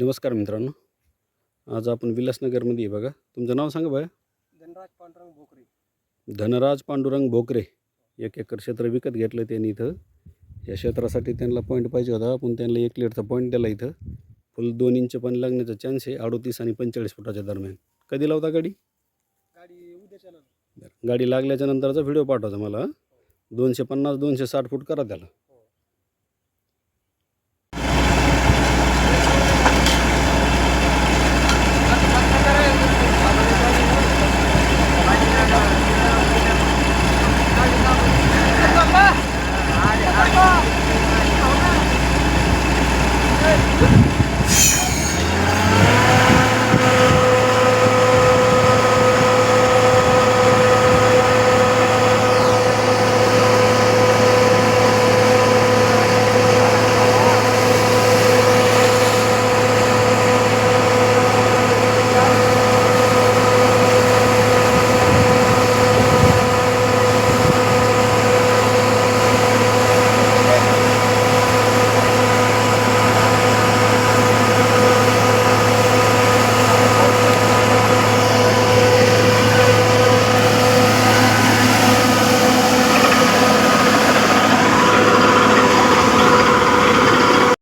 नमस्कार मित्रांनो. आज आपण विलासनगरमध्ये आहे बघा. तुमचं नाव सांगा बघा. धनराज पांडुरंग भोकरे. धनराज पांडुरंग भोकरे. 1 एकर क्षेत्र विकत घेतलं त्यांनी इथं. या क्षेत्रासाठी त्यांना पॉईंट पाहिजे होता, पण त्यांना 1 लीटरचा पॉईंट दिला इथं. फुल 2 इंच पण लागण्याचा चान्स आहे, 38 आणि 45 फुटाच्या दरम्यान. कधी लावता गाडी? गाडी उद्याच्या गाडी लागल्याच्या नंतरचा व्हिडिओ पाठवायचा मला. 250 260 फूट करा त्याला.